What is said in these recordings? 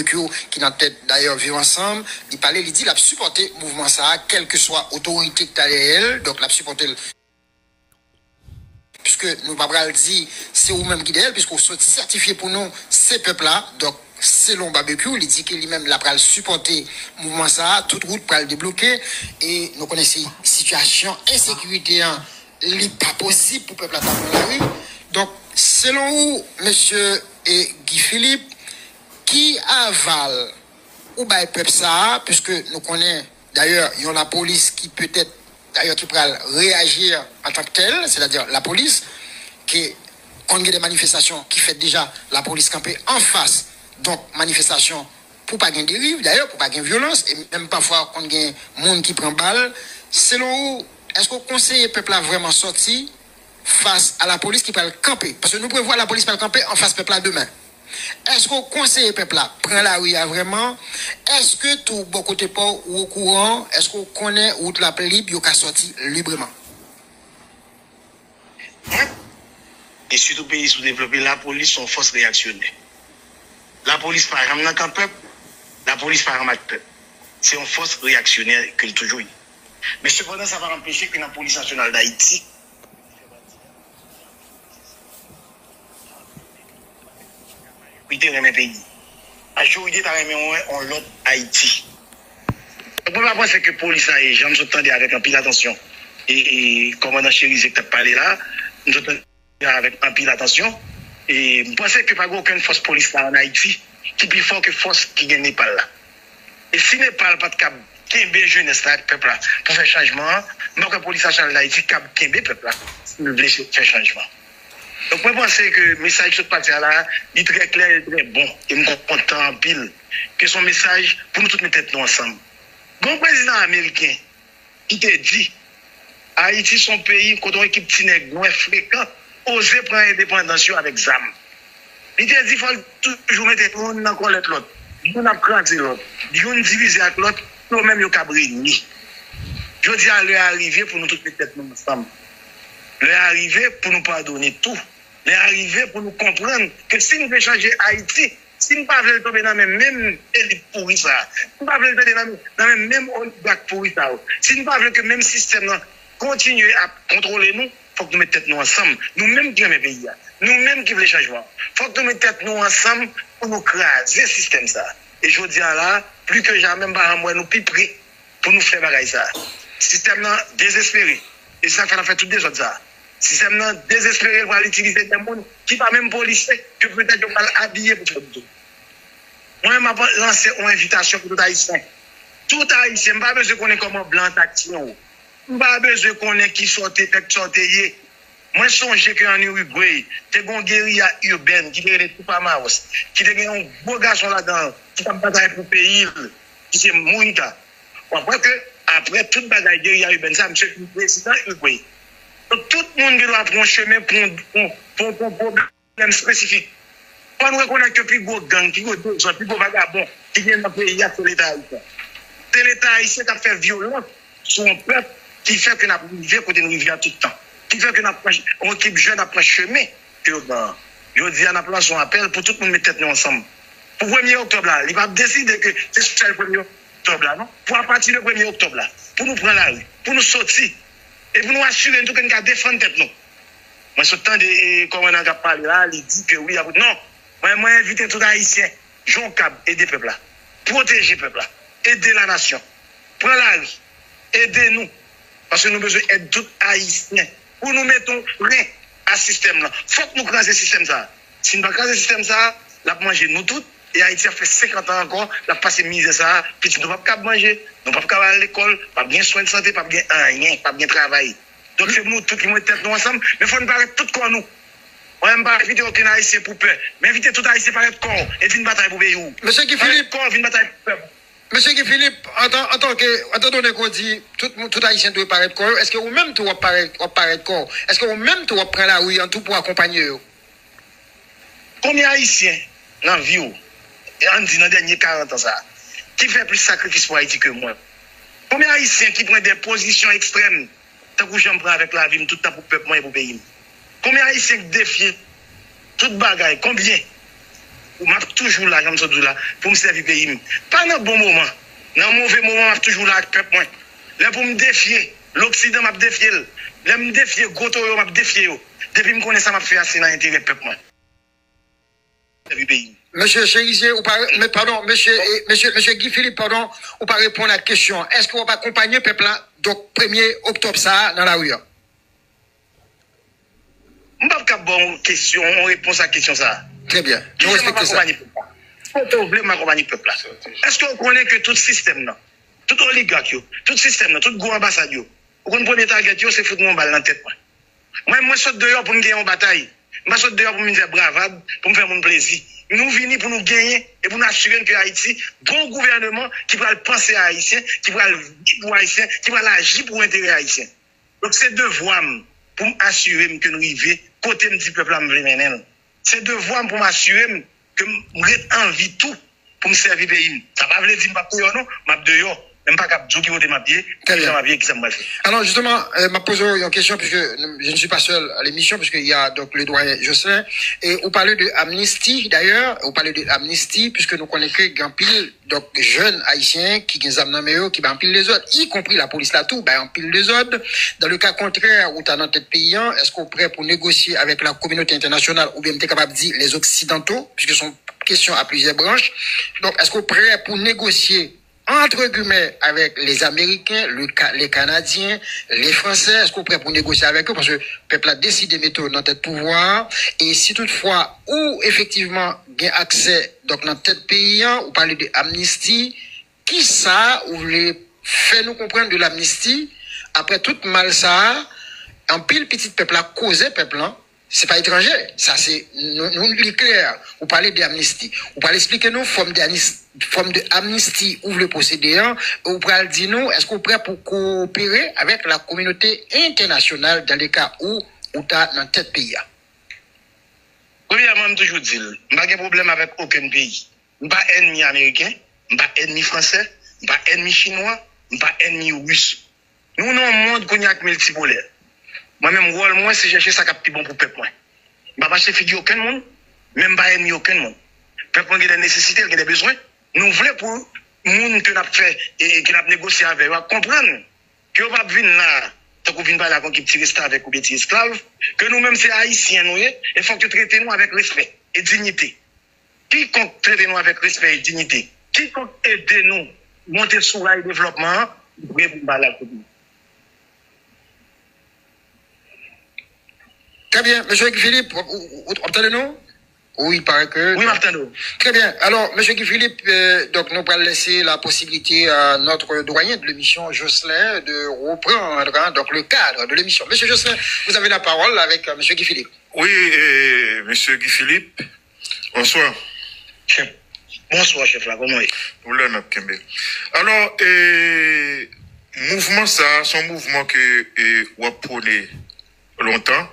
barbecue qui n'a tête d'ailleurs vivre ensemble, il parlait, il dit, il a supporté le mouvement ça, quelle que soit autorité que tu as elle, donc il a supporté puisque nous pas dit c'est vous-même qui d'elle, puisqu'on soit certifié pour nous ces peuples-là, donc selon barbecue, il dit que lui-même la pral supporter mouvement ça, toute route pral débloquer et nous connaissons situation insécurité n'est pas possible pour peuple dans la rue. Donc selon vous, monsieur et Guy Philippe, qui avale ou bah peuple ça, puisque nous connaissons d'ailleurs il y a la police qui peut-être d'ailleurs qui pourra réagir en tant que tel, c'est-à-dire la police, qui quand il y a des manifestations qui fait déjà la police camper en face, donc manifestation pour pas gagner dérive, d'ailleurs pour pas gagner violence, et même parfois quand il y a un monde qui prend balle, selon vous, est-ce que le conseil peuple a vraiment sorti face à la police qui peut le camper? Parce que nous pouvons voir la police peut le camper en face peuple là demain. Est-ce que le conseiller peuple là prend la rue vraiment? Est-ce que tout bon côté pas ou au courant? Est-ce qu'on connaît où la libre ou qu'a sorti librement? Et surtout pays sous-développés, la police sont force réactionnaire. La police par exemple dans le peuple, la police par exemple peuple. C'est une force réactionnaire que toujours eu. Mais cependant, ça va empêcher que la police nationale d'Haïti un pays. À chaque fois, on l'autre Haïti. Je ne pense que la police a et j'en entendais avec un pile d'attention. Et commandant Chérizé qui a parlé là, nous entendons avec un pile d'attention. Et je pense que pas aucune force police là en Haïti qui est plus fort que force qui gagne Népal là. Et si Népal pas de cap Kembe jeunesse là peuple là pour faire changement, donc la police nationale d'Haïti cap Kembe peuple là, nous voulons faire changement. Donc, moi, je pense que le message de ce parti là, il est très clair et très bon. Et je suis content en pile que son message, pour nous tous mettre tête nous ensemble. Le président américain, il te dit, Haïti, son pays, quand on équipe Tineg, moins fréquent, oser prendre l'indépendance avec ZAM. Il te dit, il faut toujours mettre tout le monde dans l'autre. Il n'a pas l'autre. Il faut diviser avec l'autre, nous-mêmes, nous avons réunis. Je dis à l'heure arrivée pour nous tous mettre tête nous ensemble. L'heure arrivée pour nous pardonner tout. L'heure arrivée pour nous comprendre que si nous voulons changer Haïti, si nous ne voulons pas tomber dans le même élite pourri ça, si nous ne voulons pas tomber dans le même oligarque pourri ça, si nous ne voulons que le même système continue à contrôler nous, il faut que nous mettions tête nous ensemble. Nous-mêmes qui aimons le pays, nous-mêmes qui voulons le changement. Il faut que nous mettions tête nous ensemble pour nous craser le système ça. Et je dis là, plus que jamais, nous plus près pour nous faire bagaille ça. Le système désespéré. Et ça fait toutes des autres ça. Si c'est désespéré pour utiliser des gens qui pas même policiers, que peut-être on va habiller pour faire tout. Moi, je lancé une invitation pour tout Haïtien. Tout Haïtien, je n'ai pas besoin qu'on ait comme blanc action. Je n'ai pas besoin qu'on ait qui sortait, sortait. Moi, je songe qu'en Uruguay, tu as une guérilla urbaine qui est tout pas mal, qui est un beau garçon là-dedans, qui a bataille pour le pays, qui c'est Mounita. Après toute bagaille guérilla urbaine, ça, monsieur le président Uruguay. Donc, tout le monde doit prendre un chemin pour un problème spécifique. Quand nous reconnaissons que plus gros gang, plus gros vagabond qui vient dans le pays, c'est l'État haïtien. C'est l'État haïtien qui a fait violence sur un peuple qui fait que nous vivons côté nous vivons tout le temps. Qui fait que nous équipe jeune après chemin. Je dis à nous lancer un appel pour tout le monde mettre tête ensemble. Pour le 1er octobre, là, il va décider que c'est le 1er octobre, là, non? Pour à partir du 1er octobre, là, pour nous prendre la rue, pour nous sortir. Et pour nous assurer que nous avons défendre tête nous. Moi, ce temps de commandant qui a parlé là, il dit que oui, non. Moi, invite tout Haïtien, Jean Cab, aider le peuple là. Protéger le peuple là. Aider la nation. Prends la rue. Aidez-nous. Parce que nous avons besoin d'aider tout Haïtien. Pour nous mettons rien à ce système là. Il faut que nous craser ce système ça. Si nous ne craser ce système ça, la manger nous tous. Et Haïti a fait 50 ans encore, la passé misère ça, puis nous ne pouvons pas manger, nous ne pouvons pas aller à l'école, pas bien soin de santé, pas bien rien, pas bien travailler. Donc c'est nous tous qui mettons tête nous ensemble, mais il faut nous parler tout comme nous. On ne va pas inviter aucun Haïtien pour peur, mais inviter tout Haïtien par être corps et une bataille pour pays. Monsieur Guy Philippe, une bataille pour peuple. Monsieur Guy Philippe, en tant que qu'on dit, tout Haïtien doit paraître corps, est-ce que vous-même tu vas paraître corps? Est-ce que vous-même tu vas prendre la rue en tout pour accompagner eux? Combien Haïtiens dans la vie? Et on dit dans les derniers 40 ans, ça, qui fait plus de sacrifices pour Haïti que moi? Combien d'Haïtiens qui prennent des positions extrêmes, tant que j'en prends avec la vie, tout le temps pour le peuple et pour le pays? Combien d'Haïtiens qui défient toute bagaille? Combien? ou m'a toujours là, j'aime ça là, pour me servir pays. Pas dans bon moment. Dans un mauvais moment, m'a toujours là avec peuple. Là, pour me défier, l'Occident m'a défié. Là, me défier, Goto m'a défié. Depuis que je connais ça, m'a fait assez dans l'intérêt peuple. Monsieur Cherizier, mais pardon, monsieur Guy Philippe, pardon, ou pas répondre à la question. Est-ce qu'on va accompagner le peuple là, donc 1er octobre, ça, dans la rue? Je ne sais pas bonne question, on répond à la question ça. Très bien. Nous respectons ça. Est-ce qu'on connaît que tout système, là, tout oligarque, tout système, tout gros ambassade, ou qu'on premier target, c'est foutre mon balle dans la tête. Moi, je saute dehors pour me gagner en bataille. Je saute dehors pour me faire bravade, pour me faire mon plaisir. Nous venons pour nous gagner et pour nous assurer que Haïti, bon gouvernement qui va penser à Haïtien, qui va vivre pour Haïtien, qui va agir pour l'intérêt haïtien. Donc, c'est devoir pour m'assurer que nous arrivons côté du peuple à me mener. C'est devoir pour m'assurer que j'ai envie tout pour me servir le pays. Ça ne veut pas dire que je ne vais pas dehors. Même pas cap qui vont ma pied, qui ça m'a fait. Alors justement, m'a posé une question puisque je ne suis pas seul à l'émission puisqu'il y a donc le doyen Jocelyn et vous parlez de amnistie d'ailleurs, vous parlez de amnistie puisque nous connaissons que Gampil donc jeunes haïtiens qui ont qui empilent les autres, y compris la police là tout, empile les autres. Dans le cas contraire où tu as dans tête paysan, est-ce qu'on est prêt pour négocier avec la communauté internationale ou bien tu es capable de dire les occidentaux puisque sont questions à plusieurs branches. Donc est-ce qu'on est prêt pour négocier entre guillemets, avec les Américains, les Canadiens, les Français, est-ce qu'on est prêt pour négocier avec eux? Parce que le peuple a décidé de mettre dans tête pouvoir. Et si toutefois, ou effectivement, il y a accès donc dans tête paysan, ou parler de amnistie, qui ça, ou les fait nous comprendre de l'amnistie, après tout mal ça, en pile petit peuple a causé peuple, hein? C'est pas étranger. Ça, c'est, nous, clair. Vous parlez d'amnistie. Vous parlez expliquer nous, forme d'amnistie, ouvre le procédé, vous pouvez dire nous, est-ce que vous êtes prêt pour coopérer avec la communauté internationale dans les cas où vous êtes dans tel pays? Premièrement, je toujours dit, je n'ai pas de problème avec aucun pays. Je ne suis pas ennemi américain, je ne suis pas ennemi français, je ne suis pas ennemi chinois, je ne suis pas ennemi russe. Nous, nous, un monde qui est multipolaire. Moi-même, moi, c'est chercher ça qui est bon pour le peuple. Je ne vais pas chercher figure aucun monde, même pas ennemi aucun monde. Le peuple a des nécessités, il a des besoins. Nous voulons pour les gens que nous avons fait et que nous avons négocié avec eux, comprendre que nous ne venons pas là, tant qu'on vient pas là, qu'on quitte les avec ou des esclaves, que nous-mêmes, c'est haïtiens, nous, et il faut que traitez nous avec respect et dignité. Quiconque traite nous avec respect et dignité, quiconque aide nous, monter sur le développement, nous pouvons pas là. Très bien. Monsieur Guy Philippe, entendez-nous? Oui, il paraît que... Oui, Martin. Très bien. Alors, monsieur Guy Philippe, donc nous allons laisser la possibilité à notre doyen de l'émission, Jocelyn, de reprendre donc, le cadre de l'émission. Monsieur Jocelyn, vous avez la parole avec monsieur Guy Philippe. Oui, monsieur Guy Philippe, bonsoir. Chef. Bonsoir, chef, là, comment est-ce? Alors, mouvement ça, c'est un mouvement que vous prenez longtemps.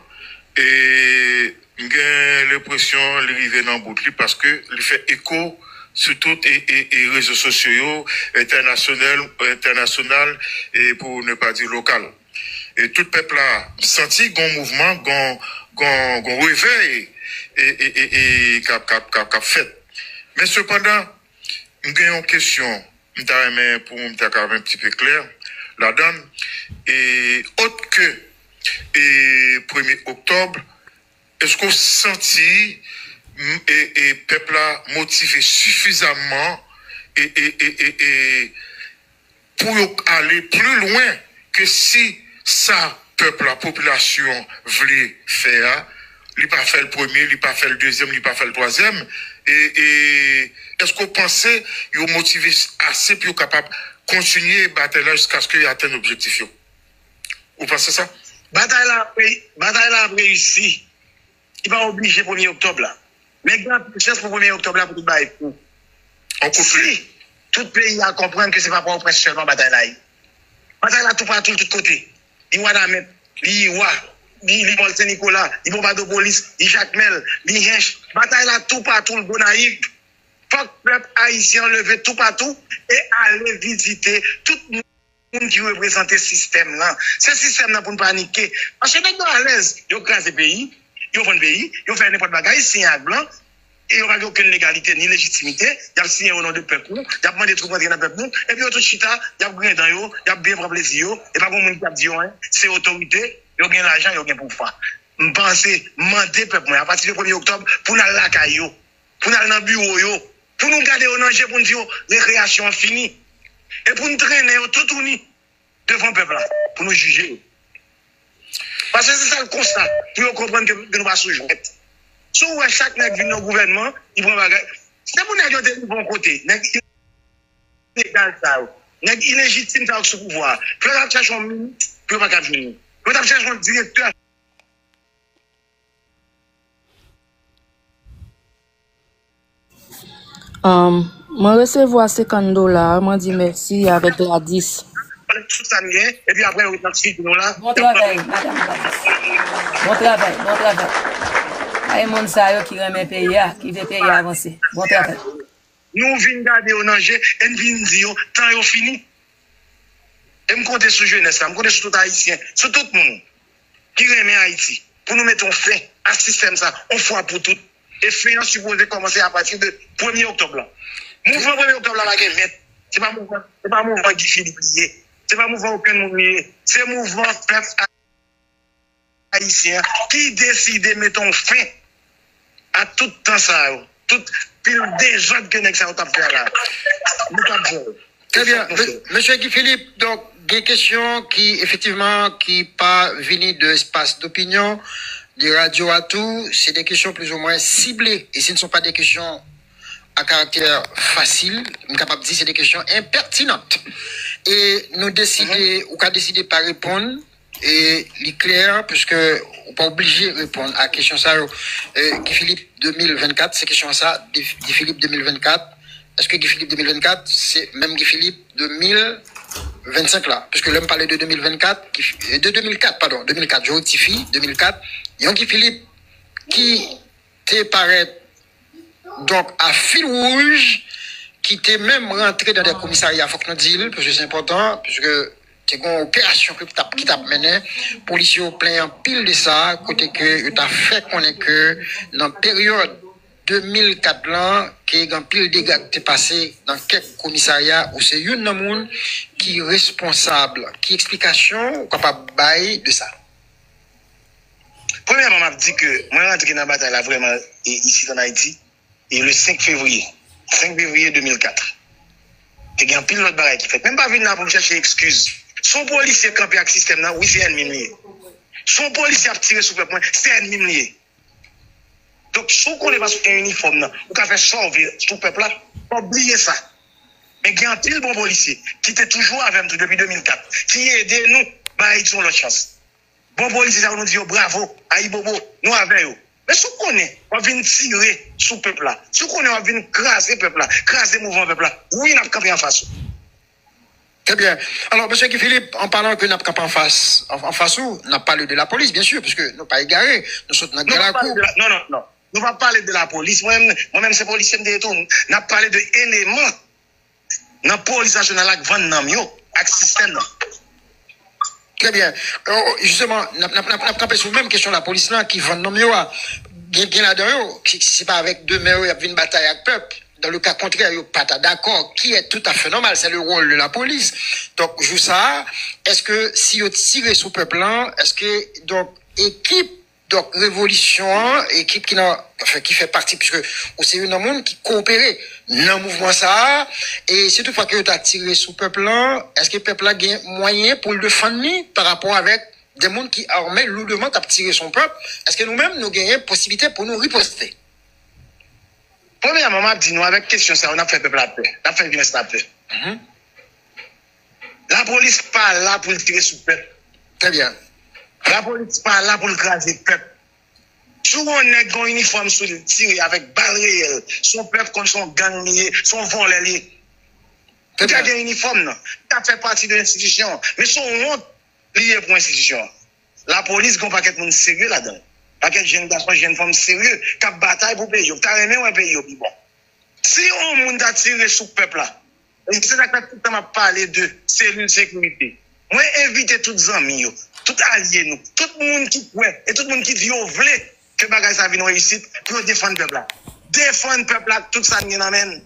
Et j'ai l'impression de arriver dans le bout parce que il fait écho sur tous les réseaux sociaux international et pour ne pas dire local. Et tout le peuple a senti un mouvement, un réveil et qu'a fait. Mais cependant, j'ai une question, pour me faire un petit peu clair, la donne, et autre que et 1er octobre, est-ce qu'on sentit et peuple a motivé suffisamment et pour aller plus loin que si ça peuple, la population voulait faire, il pas fait le premier, il pas fait le deuxième, il pas fait le troisième, et est-ce qu'on pensait qu'il motivé assez pour capable de continuer à batailler jusqu'à ce qu'il atteigne l'objectif? Vous pensez ça? Bataille a réussi. Il va obliger 1er octobre là. Mais il y a une chance pour 1er octobre là pour tout le monde. Si tout le pays a compris que ce n'est pas pour presque seulement bataille là. Bataille là tout partout, de tous côtés. Il y a Wadamet, il y a Saint-Nicolas, il y a de police, il y a Jacmel, il y a Hench. Bataille là tout partout, le Gonaïve. Faut que le peuple haïtien lever tout partout et aller visiter tout le monde qui représente ce système là. Ce système là pour ne pas paniquer. Parce que les gens à l'aise, ils crasent le pays, ils font le pays, ils font n'importe quoi, ils signent à blanc. et on n'a aucune légalité ni légitimité, il a signé au nom de peuple, il a demandé de rentrer dans le peuple, et puis tout chita, il a gagné dans eux, il a bien pris plaisir, et pas comme on dit, c'est autorité, il a gagné l'argent, il a gagné pouvoir. Je pense, demander peuple, à partir du 1er octobre, pour nous aller à la caillou, pour nous aller dans le bureau, pour nous garder au danger, pour nous dire, les réactions finies, et pour nous traîner tout unis devant le peuple, pour nous juger. Parce que c'est ça le constat, pour nous comprendre que nous ne sommes pas sous-joués. Si chaque nègre vient dans le gouvernement, il prend bagage. C'est pour nègre de bon côté. Nègre illégal ça. Nègre illégitime ça au pouvoir. Puis on cherche un ministre, puis on va pas venir. Puis on cherche un directeur. Moi recevoir $50, moi dit merci avec la 10. Tout ça bien et puis après on va suivre nous là. Bon travail, madame. Bon travail. Aïe, mon sa qui remet pays, qui veut pays avancer. Bon travail. Nous venons garder au danger et nous venons dire, tant est fini. Et je compte sur jeunesse, je compte sur tout Haïtien, sur tout le monde qui remet Haïti, pour nous mettre en fin à ce système, ça, une fois pour toutes. Et fin supposé commencer à partir de 1er octobre. Mouvement 1er octobre, là, c'est pas mouvement Guy Philippe lié, c'est pas mouvement aucun monde lié, c'est mouvement peuple haïtien qui décide de mettre en fin à tout temps ça, tout pile déjà que nous avons fait là. Très bien. Monsieur Guy Philippe, donc, des questions qui, effectivement, qui pas venues de espace d'opinion, de radio à tout, c'est des questions plus ou moins ciblées. Et ce ne sont pas des questions à caractère facile, je suis capable de dire c'est des questions impertinentes. Et nous décider, ou qu'à décider par répondre, et l'éclair, puisque on pas obligé de répondre à la question ça, Guy Philippe 2024, c'est question ça, Guy Philippe 2024. Est-ce que Guy Philippe 2024, c'est même Guy Philippe 2025 là? Puisque l'homme parlait de 2024, de 2004, pardon, 2004, je rectifie, 2004. Il y a un Guy Philippe qui te paraît donc à fil rouge, qui t'est même rentré dans des commissariats, faut que nous disions, parce que c'est important, puisque c'est une opération qui t'a mené, policiers au plein en pile de ça, côté que tu as fait connaître que dans la période 2004 là, qu'il y a un pile de dégâts qui est passé dans quelques commissariats où c'est une monde qui est responsable, qui explication capable de ça. Premièrement, je dit que moi, je suis rentré dans la bataille là, vraiment ici en Haïti, et le 5 février 2004. Il y a un pile de bagaille qui fait. Même pas venir là pour me chercher excuse. Son policier campé avec le système là, oui, c'est ennemi. Son policier a tiré sur le point, c'est ennemi. Donc, si on n'est pas sur un uniforme, on peut faire sauver tout le peuple là, pas oublier ça. Mais il y a un pile bon policier qui était toujours avec nous depuis 2004, qui a aidé nous, bah, ils ont l'autre chance. Bon policier, ça nous dit bravo, aïe bobo, nous avec eux. Mais si on connaît, on vient tirer sur le peuple là. Si on connaît, on vient craser le peuple là, craser le mouvement peuple là. Oui, on a campé en face. Très bien. Alors, monsieur Guy Philippe, en parlant que nous avons campé en face où, on a parlé de la police, bien sûr, puisque nous n'avons pas égaré. Nous sommes dans la cour. Non. Nous ne pas parler de la police. Moi-même, c'est policier de tout. Nous avons parlé de éléments dans la police nationale avec Van Namio, avec le système. Très bien. Justement, nous avons campé sur la même question de la police là, qui Van Namio a gagné là-dedans, qui c'est pas avec deux maires, il y a une bataille avec le peuple. Dans le cas contraire, il n'y a pas d'accord, qui est tout à fait normal, c'est le rôle de la police. Donc, je veux ça, est-ce que si vous tirez sur le peuple là, est-ce que, donc, équipe, donc, révolution, équipe qui fait partie, puisque c'est une monde qui coopère dans le mouvement ça, et c'est toutefois que vous avez tiré sur le peuple là, est-ce que le peuple là a moyen pour le défendre par rapport avec des gens qui armés lourdement qui ont tiré son peuple? Est-ce que nous-mêmes, nous gagnons possibilité pour nous riposter? Premièrement, je dis nous avec question ça, on a fait peuple la paix, on a fait bien la paix. La police pas là pour tirer sur le peuple. Très bien. La police pas là pour craser le peuple. Si on est en uniforme sur le tir avec balle réelle, son peuple comme son gang lié, son volet lié. Tu as un uniforme, non? Tu fait partie de l'institution, mais son honte lié pour l'institution. La police, qu'on pas qu'être monde sérieux là-dedans. Pas qu'être jeune garçon, jeune femme sérieux, qui a bataille pour payer. Tu as aimé un pays, bon. Si on monde a tiré sur le peuple là, c'est ça que tout le temps parlé de cellule de sécurité. Moi, invite tous les amis, tout alliés nous, tout le monde qui croit et tout le monde qui dit, voulez que bagage ça vienne réussite pour défendre le peuple là. défendre le peuple là, tout ça nous amène.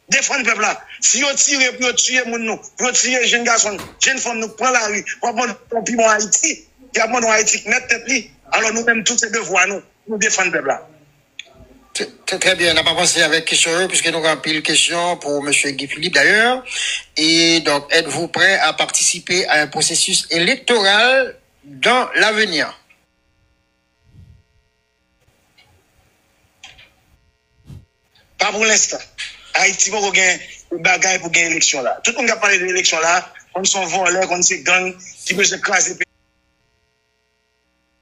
Défendre le peuple là. Si on tire pour tuer moun nous, pour tuer jeunes garçons, jeunes femmes nous prend la rue, pour prendre un piment en Haïti, qui a mon Haïti mettre tête li. Alors nous-mêmes tous ces devoirs nous défendre le peuple là. Très bien, on n'a pas pensé avec question, puisque nous avons pile question pour M. Guy Philippe d'ailleurs. Et donc, êtes-vous prêt à participer à un processus électoral dans l'avenir? Pas pour l'instant. Haïti va gagner une bagaille pour gagner l'élection là. Tout le monde a parlé de l'élection là, on sont voleurs, on sont gangs, qui veulent se craser le pays.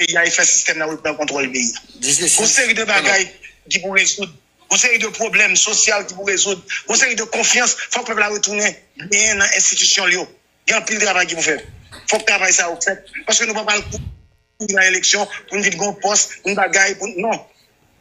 Il y a fait système là où il contrôle le pays. Une série de bagailles qui pour résoudre, une série de problèmes sociaux qui pour résoudre, une série de confiance, il faut que le peuple retourne bien dans l'institution. Il y a un pile de travail qui vous fait. Il faut que le travail ça vous fait. Parce que nous ne pouvons pas dans l'élection pour une vie de poste, une bagaille, non.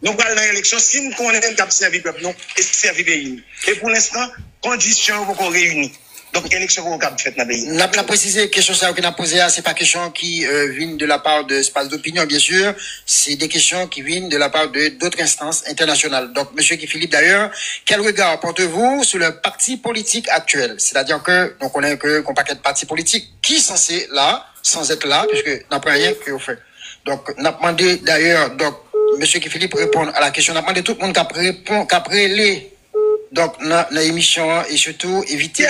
Nous allons dans l'élection si nous connaissons qu'à servir le peuple et servir le pays. Et pour l'instant, conditions pour qu'on réunisse. Donc, l'élection qu'on a faite dans le pays. On a précisé question ça qu'on a posée, c'est pas question qui viennent de la part de espace d'opinion, bien sûr. C'est des questions qui viennent de la part de d'autres instances internationales. Donc, Monsieur Guy Philippe, d'ailleurs, quel regard portez-vous sur le parti politique actuel? C'est-à-dire que, donc, on a qu'on paquet de partis politiques qui sont censés là, sans être là, puisque n'a pas rien que vous fait. Donc, on a demandé d'ailleurs, donc, Monsieur Guy Philippe répond à la question. On a demandé tout le monde qu'après les donc, dans l'émission, et surtout, éviter...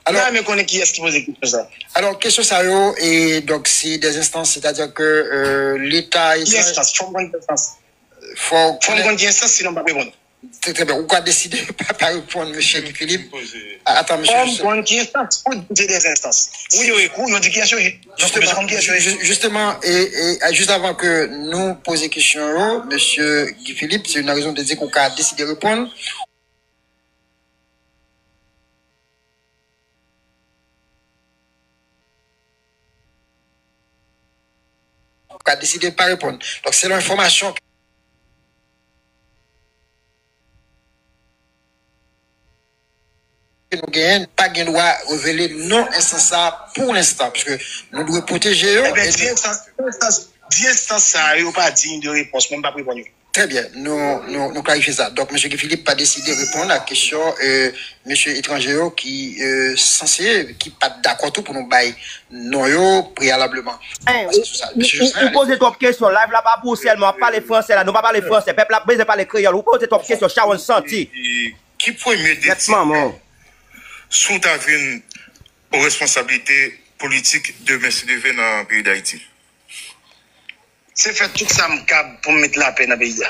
Alors, mais connaît qui est-ce qui pose question ça? Alors, question ça, et donc, c'est des instances, c'est-à-dire que l'État... Qui instance? Faut prendre une instance. Faut prendre une instance, sinon, pas répondre. Très, très bien. Vous avez décidé de ne pas répondre, M. Philippe? Attends, monsieur. Faut prendre une instance. Faut dire des instances. Oui, ils ont dit qu'il y a changé. Justement, et juste avant que nous posions question, M. Guy Philippe, c'est une raison de dire qu'on a décidé de répondre. A décidé de ne pas répondre. Donc, c'est l'information que nous gagnons, pas de droit révéler non insensable pour l'instant, parce que nous devons protéger eux. Eh bien, 10 instances, ça n'est pas digne de réponse, même pas répondre. Très bien, nous clarifions ça. Donc, M. Guy Philippe a décidé de répondre à la question, M. étranger qui est censé, qui n'est pas d'accord pour nous bailler non préalablement. Vous posez top question, live là, pas pour seulement parler français, là, nous pas parler français, peuple là, besoin parler créole, vous posez top question, Sharon Santi. Qui premier décider sous ta vie aux responsabilités politiques de M. Devé dans le pays d'Haïti? C'est fait tout ça pour mettre la paix dans le pays.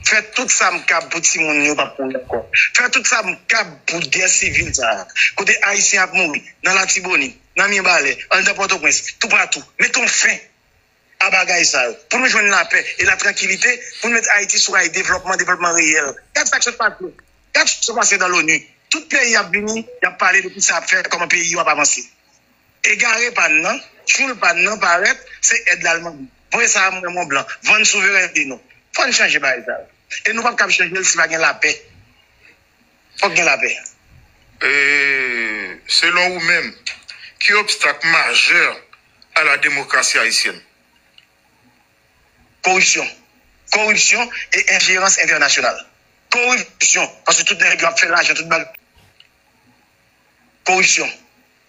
Fait tout ça pour que les gens ne pas pour encore. Fait tout ça pour guerre civile. Côté haïtien a mouru, dans la Tibonite, dans Mimbalé, dans Port-au-Prince, tout partout. Mettons fin à bagaille ça. Pour nous joindre la paix et la tranquillité, pour mettre Haïti sur un développement réel. Quand ça se passe, quand ça se passe dans l'ONU, tout pays a venu, il a parlé de tout ça à faire, comment le pays va avancer. Égaré par non, foule par non, paraît, c'est aide l'Allemagne. Pour ça, mon blanc, vendre souveraineté, non. Faut nous changer par ça. Et nous ne pouvons pas changer si nous avons la paix. Faut qu'il y ait la paix. Selon vous-même, quel obstacle majeur à la démocratie haïtienne? Corruption. Corruption et ingérence internationale. Corruption, parce que tout le monde fait l'argent, tout le monde. Corruption.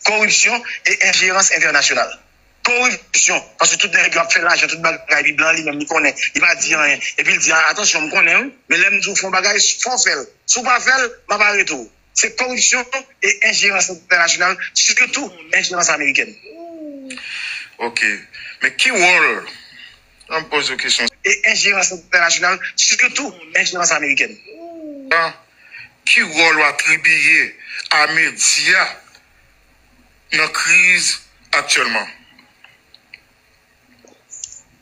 Corruption et ingérence internationale. Corruption, parce que tout le monde fait l'argent, tout le monde il blanc, lui-même, il connaît, il va dire rien. Et puis il dit, attention, je connais, mais l'aime nous font bagage, faut faire. Si vous ne faites pas, je vais retour. C'est corruption et ingérence internationale, surtout ingérence américaine. Ok. Mais qui rôle? On me pose une question. Et ingérence internationale, surtout ingérence américaine. Qui rôle attribué à médias dans la crise actuellement?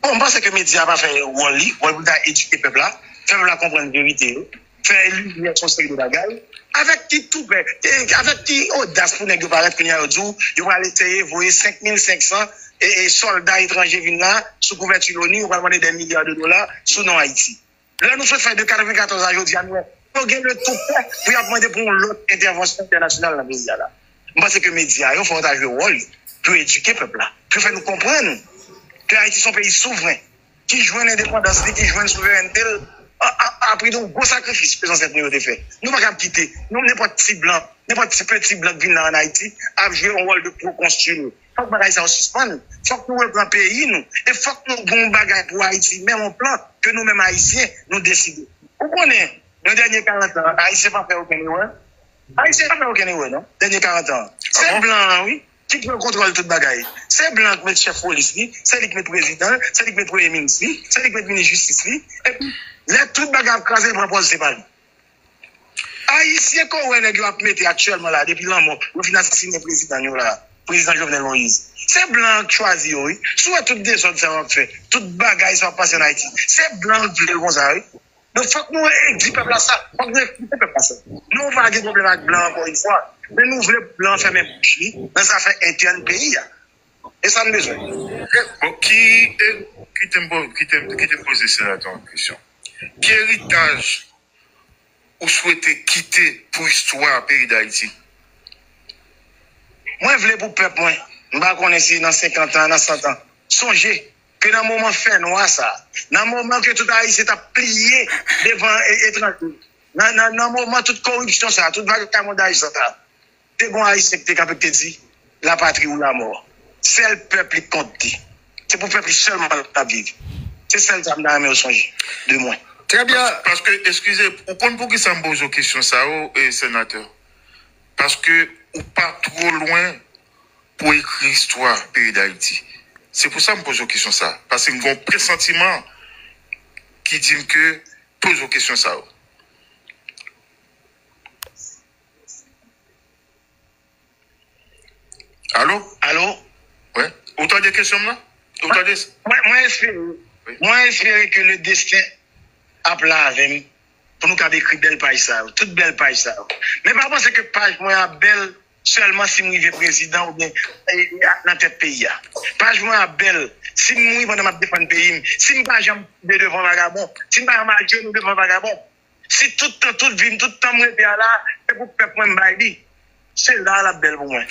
On pense que les médias vont faire un rôle, pour éduquer le peuple là, faire comprendre la vérité, faire éluder son série de bagages, avec qui tout avec qui audace pour ne pas paraître qu'il y a un jour, ils vont aller essayer de voyer 5500 et soldats étrangers viennent là, sous couverture de l'ONU, on va demander des milliards de dollars sous non Haïti. Là, nous faisons faire de 94 ans aujourd'hui, nous avons le tout fait pour demander pour l'autre intervention internationale dans le pays là. Je pense que les médias, ils font jouer un rôle pour éduquer le peuple là, pour faire nous comprendre que Haïti est un pays souverain, qui joue l'indépendance, qui joue la souveraineté a pris donc gros sacrifice que cette priorité fait. Nous pas quitter. Nous n'importe petit blanc, n'importe petit blanc qui vient en Haïti a joué un rôle de pro-construire. Faut que bagaille ça suspend. Faut que nous reprend pays nous et faut que nous bon bagaille pour Haïti même en plan que nous mêmes haïtiens nous décidons. Vous connaissez dans les derniers 40 ans, Haïti pas fait aucun erreur. Haïti pas fait aucun erreur non. Derniers 40 ans. C'est blanc oui. Qui peut contrôler toute bagaille? C'est blanc qui met chef police, c'est lui qui met président, c'est lui qui met premier ministre, c'est lui qui met ministre justice, et puis, là, toute bagaille crasée pour poser pas lui. Haïtien, qu'on va mettre actuellement là, depuis l'an mort, vous financez le président là, président Jovenel Moïse. C'est blanc qui choisit, oui. Soit toutes des autres, ça va faire. Toute bagaille, ça va passer en Haïti. C'est blanc qui veut comme ça, oui. Donc, faut que nous expliquions peuple ça. Faut que nous expliquions peuple ça. Nous, on va avoir des problèmes avec blanc encore une fois. Mais nous voulons blanc faire même bouche, mais ça fait interne pays. Et ça nous besoin. Bon, qui te pose sénateur en question? Quel héritage vous souhaitez quitter pour l'histoire pays d'Haïti? Moi, je voulais pour le peuple, moi. Je ne sais pas si dans 50 ans, dans 100 ans. Songez que dans le moment fait noir, ça, dans le moment que tout Haïti est plié devant étranger, dans le moment toute corruption, ça, toute vagabondage, ça, t'es bon Haïti qui te dit la patrie ou la mort. C'est le peuple qui compte. C'est pour le peuple seulement qui vivre. C'est celle qui m'a au songe de moi. Très bien. Parce que, excusez, vous comprenez pourquoi ça me pose une question, ça, sénateur? Parce que, ou pas trop loin pour écrire l'histoire pays d'Haïti. C'est pour ça que je me pose une question, ça. Parce que j'ai un pressentiment qui dit que pose une question, ça. Allô? Allô? Ouais. Autant de questions là? Autant de... Moi, j'espère que le destin a plavé pour nous garder écrit belle page ça, toute belle page ça. Mais par contre, c'est que page moi belle seulement si moi suis président ou bien dans tête pays. Page moi belle si moi pendant ma défendre pays, si moi pas jamais devant vagabond, si moi pas marcher devant vagabond. Si tout vie, tout temps moi là, c'est pour peuple moi m'baïdi. C'est là la belle pour moi.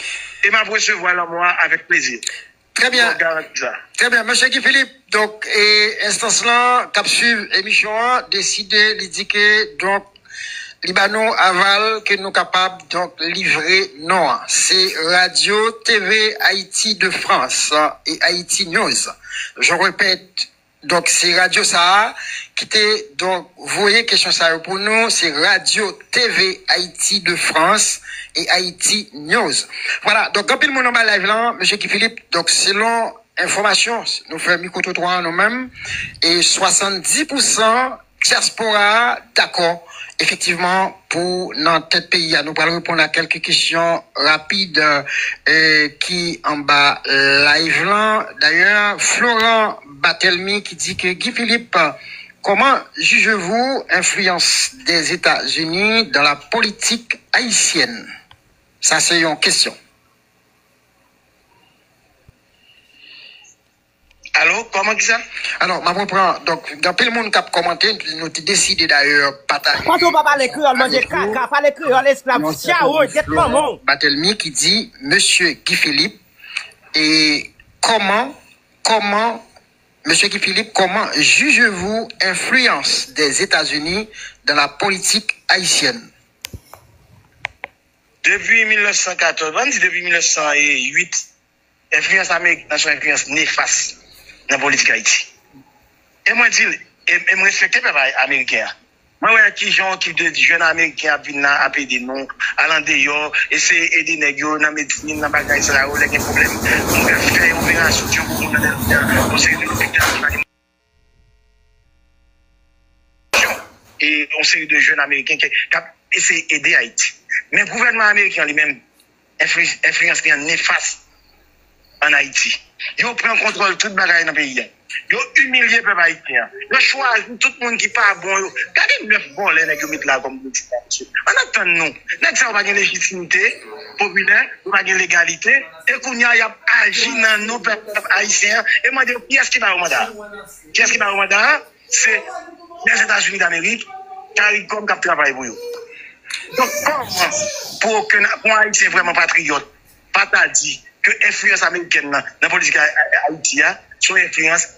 Et m'a recevoir là moi avec plaisir. Très bien. Très bien. Monsieur Guy Philippe, donc, instance là, cap suivre émission 1, décidé, l'indiquer, donc, Libanon aval, que nous capables, donc, livrer, non. C'est Radio TV Haïti de France, et Haïti News. Je répète, donc, c'est Radio Sahara, qui était, donc, vous voyez, question ça pour nous, c'est Radio TV Haïti de France, et Haïti News. Voilà, donc, quand il mon nom live là, monsieur Guy Philippe, donc, selon information, nous faisons micro-trottoir nous-mêmes, et 70% diaspora, d'accord, effectivement, pour notre pays. Nous allons répondre à quelques questions rapides, qui, en bas, live là. D'ailleurs, Florent Batelmi qui dit que Guy Philippe, comment jugez-vous l'influence des États-Unis dans la politique haïtienne? Ça, c'est une question. Allô, comment ça? Alors, ma reprend. Donc, dans le monde qui a commenté, nous avons décidé d'ailleurs partager. Quand on va parler créole, manger caca, parler créole, esclave, ciao, dites-moi. Batelmi qui dit, monsieur Guy Philippe, et comment, monsieur Guy Philippe, comment jugez-vous l'influence des États-Unis dans la politique haïtienne? Depuis 1914, depuis 1908, l'influence américaine, c'est une influence néfaste dans la politique Haïti. Et moi, je dis, et me respecter les peuples américains. Moi, qui de jeunes américains viennent à payer des noms, à l'endroit, essayer d'aider les nègres dans la médecine, dans la bagaille, ça a des problèmes. On va faire une opération pour nous dans le conseil de l'hôpital. Et on série de jeunes américains qui essaient d'aider Haïti. Mais le gouvernement américain lui-même influence néfaste en Haïti. Ils prennent contrôle de toute bagaille dans le pays. Ils humilié le peuple haïtien. Ils choisissent tout le monde qui n'est pas bon. Regardez 9 bons, les nègres mettent là comme nous. On attend nous. Nous n'avons pas de légitimité populaire, nous n'avons pas de légalité. Et qu'on y a agi dans nos peuples haïtiens. Et moi, qui est-ce qui va au mandat? Qui est-ce qui va au mandat? C'est les États-Unis d'Amérique, CARICOM qui travaille pour eux. Donc, comment, pour un Haïtien vraiment patriote, pas t'a dit que l'influence américaine dans la politique haïtienne, son influence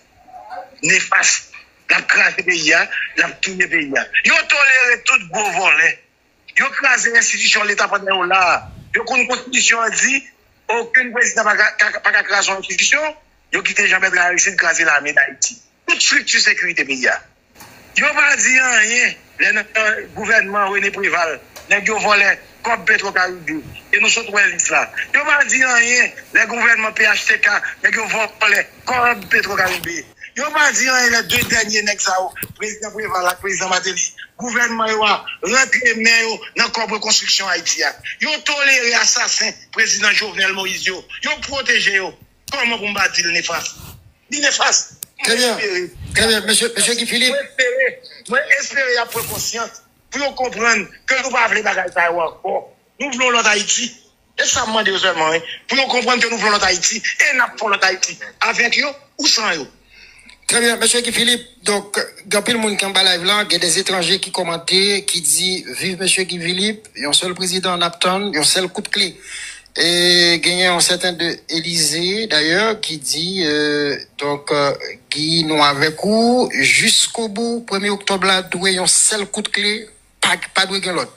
néfaste la crasse le pays, la tourner le pays. Ils ont toléré tout gros volet. Ils ont crasé l'institution de l'État pendant là. Ils ont une constitution dit aucun président n'a pas craser une institution. Ils ont quitté Jean-Bertrand Aristide de craser l'armée d'Haïti. Toute structure de sécurité pays. Ils n'ont pas dit rien. Le gouvernement René Préval, les gens volé comme Petro-Caribé. Et nous sommes là. Ils n'ont pas dit rien. Le gouvernement PHTK, les gens volé comme Petro-Caribé. Ils n'ont pas dit rien. Les deux derniers nègres, président Préval, le président Matéli, gouvernement a rentré maire dans le corps de construction Haïti. Ils ont toléré assassin, président Jovenel Moïse. Ils ont protégé. Comment vous me dites le néfaste? Il est néfaste. Très bien. Très bien, monsieur Guy Philippe. Moi, espérer à prendre conscience pour comprendre que nous ne pouvons pas faire bagaille ça encore. Nous voulons l'autre Haïti. Et ça me demande seulement, pour comprendre que nous voulons l'autre Haïti et nous voulons l'autre Haïti avec eux ou sans eux. Très bien, monsieur Guy Philippe. Donc, il y a plein de monde qui est en live là, il y a des étrangers qui commentent, qui disent vive monsieur Guy Philippe, il y a un seul président Napton, il y a un seul coup de clé. Et il y a un certain de Élysée, d'ailleurs, qui dit, Guy, nous avec vous, jusqu'au bout, 1er octobre, là, doué un seul coup de clé, pas de l'autre.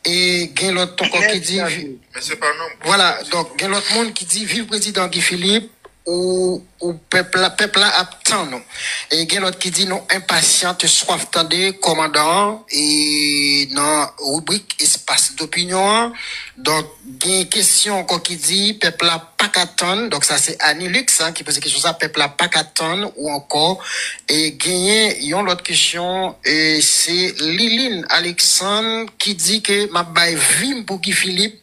Et il y a l'autre encore qui dit, mais c'est pas non. Voilà, donc, il y a l'autre monde qui dit, vive président Guy Philippe, ou peuple là attend nous. Et il y a l'autre qui dit, non, impatiente, soif tendez, commandant, et dans rubrique espace d'opinion. Donc, il y a une question encore qui dit, peuple là pas qu'attendre. Donc, ça c'est Annie Lux, qui pose la question ça, peuple là pas qu'attendre, ou encore. Et il y a une autre question, et c'est Liline Alexandre qui dit que ma baille vim pour Guy Philippe.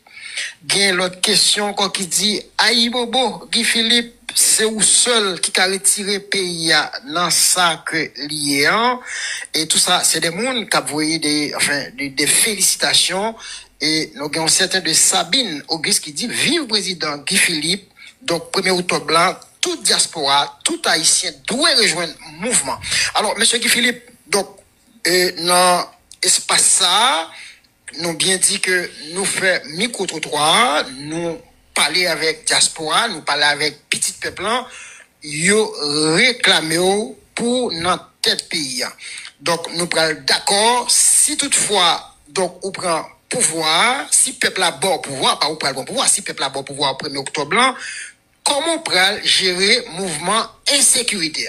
Il y a l'autre question encore qui dit, aïe bobo, Guy Philippe, c'est où seul qui a retiré pays dans ça que lié, et tout ça, c'est des monde qui a voyé des félicitations, et nous avons certains de Sabine Auguste qui dit, vive président Guy Philippe, donc 1er octobre blanc, toute diaspora, tout haïtien doit rejoindre le mouvement. Alors, monsieur Guy Philippe, donc, dans l'espace ça, nous bien dit que nous faisons micro-trottoir, nous parler avec diaspora, nous parler avec petit peuple, yo réclamer pour notre tête pays. Donc nous prenons d'accord si toutefois donc on prend pouvoir, si peuple a bon pouvoir, pas ou prend bon pouvoir, si peuple a bon pouvoir au 1er octobre, comment on peut gérer mouvement insécurité?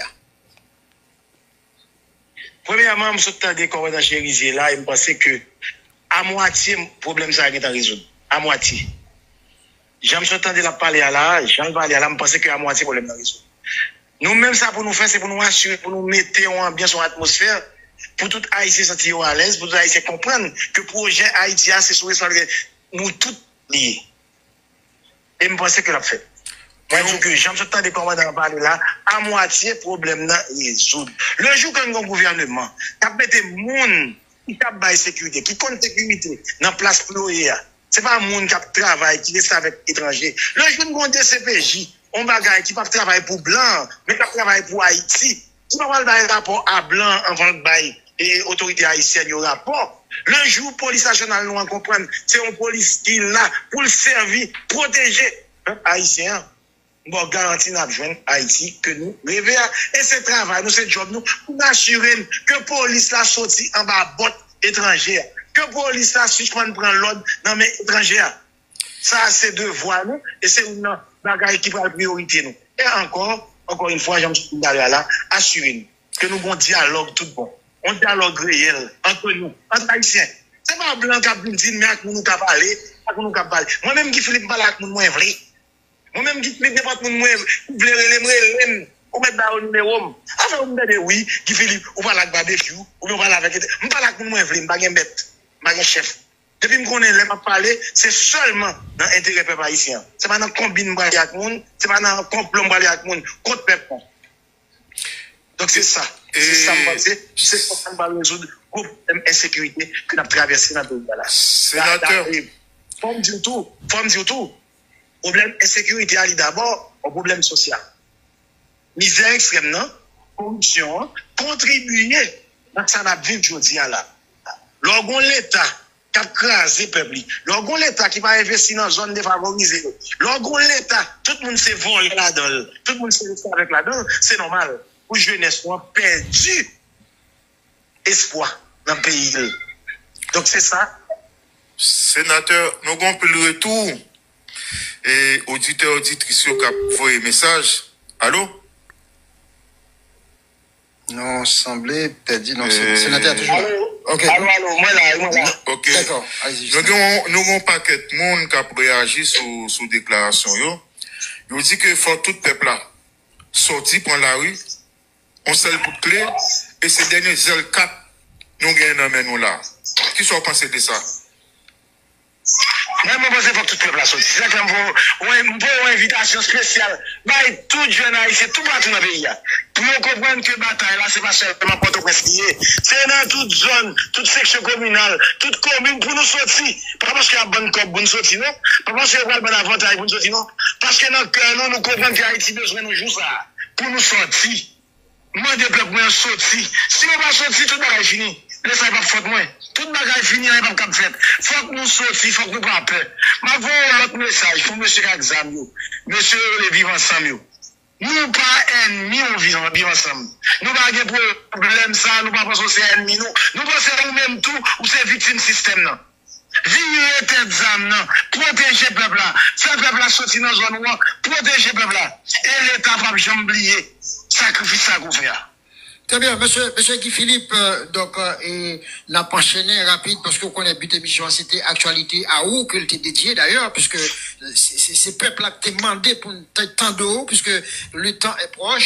Premièrement, je suis des commandants chérisés là, et je pense que à moitié, le problème ça est à résoudre. À moitié. J'aime s'entendre la parler à là, j'aime parler à là, je pense qu'à moitié, le problème est à résoudre. Nous-mêmes, ça pour nous faire, c'est pour nous assurer, pour nous mettre en ambiance, en atmosphère, pour tout Haïtien sentir à l'aise, pour tout Haïtien comprendre que le projet Haïti, c'est sur nous tous liés. Et je pense que l'a fait. Moi, je dis que j'aime s'entendre des commandants parler là, à moitié, le problème est résoudre. Le jour qu'un gouvernement, qui a mis des gens qui a bail sécurité, qui compte sécurité dans la place Ploé, c'est pas un monde qui travaille, qui reste avec étrangers. Le jour où on DCPJ, on bagaille qui va travailler pour blanc, mais qui travaille pour Haïti, qui va faire rapport à blanc avant le bail et autorité haïtienne au rapport. Le jour où la police nationale nous en comprendre, c'est une police qui est là pour le servir, protéger les Haïtiens. Bon, garantie n'a besoin Haïti que nous rêvons. Et c'est travail, nous, c'est job, nous, pour assurer que la police la sorti en bas botte étrangère. Que la police la suspend prendre l'ordre dans mes étrangères. Ça, c'est devoir, nous, et c'est une bagaille qui prend la priorité, nous. Et encore une fois, j'aime là, assurer nous que nous avons un dialogue tout bon. Un dialogue réel entre nous, entre Haïtiens. C'est pas blanc qui a dit, mais avec nous, nous avons parlé. Moi-même, qui Philippe, parle avec nous, moi, vrai. Moi-même, qui Philippe, n'importe où, moi, vous voulez les ou mettre dans le numéro. Avant, vous me dites, oui, qui Philippe, ou parle avec barbecue, ou bien parle avec. Je parle avec moi, vrai, je ne pas bête, je suis chef. Depuis que je connais, je parler, c'est seulement dans l'intérêt peuple haïtien. Ce n'est pas dans le combine de avec le monde, ce n'est pas dans le complot de avec le monde, contre peuple. Donc c'est ça. C'est ça, c'est ça qu'on va résoudre le problème d'insécurité que nous avons traversé dans le pays. Sénateur. Faut dire tout. Le problème d'insécurité, c'est d'abord un problème social. Misère extrême, non? Corruption, contribuer à ça, nous vivons aujourd'hui là. Lorsqu'on l'État qui a crasé le peuple, lorsqu'on l'État qui va investir dans la zone défavorisée, lorsqu'on l'État, tout le monde s'est volé là-dedans, tout le monde s'est resté avec là-dedans, c'est normal. Pour jeunesse, on a perdu espoir dans le pays. Donc c'est ça. Sénateur, nous avons le retour. Et auditeur, auditrice, qui a envoyé message. Allô? Non, semblait perdu. Non, sénateur toujours. Allô? Ok. Allô, moi là. Ok. D'accord, allez-y. Nous avons un paquet de monde qui a réagi sur déclaration. Ils dit que faut tout peuple là sortir, prendre la rue, on seul coup de clé, et ces derniers L4, nous gagnons nous là. Qui sont pensés de ça? Moi, je pense qu'il faut que tout le peuple sorte. C'est ça que je veux une invitation spéciale. Tout jeune haïtien, tout partout dans le pays. Pour nous comprendre que la bataille là, c'est pas seulement Port-au-Prince. C'est dans toute zone, toute section communale, toute commune pour nous sortir. Pas parce qu'il y a un bon corps pour nous sortir, non. Pas parce qu'il y a un bon avantage pour nous sortir, non. Parce que dans le cœur, nous comprenons que Haïti a besoin de nous jouer ça. Pour nous sortir. Moi, des peuples sortir. Si on va sortir, tout le monde est fini. Laissez pas faute moi. Tout le monde est fini, il n'y a pas de fait. Faut que nous sortions, faut que nous pas peur. Je vais vous l'autre message pour M. Kagzam, monsieur les vivants ensemble. Nous pas ennemis, on vit ensemble. Nous pas de problème ça, nous pas penser que c'est ennemis, nous pensons nous-mêmes tout, ou c'est victime système, non. Vivre tête d'âme, non. Protéger le peuple là. Faire le peuple là sortir dans la zone où, protéger le peuple là. Et l'État va jamais oublier. Sacrifice ça qu'on fait. Très bien, monsieur Guy Philippe, et n'a pas enchaîné rapide parce qu'on connaît but émission, c'était actualité à où que le dédié d'ailleurs, puisque c'est peuple là qui t'a demandé pour tant de haut, puisque le temps est proche.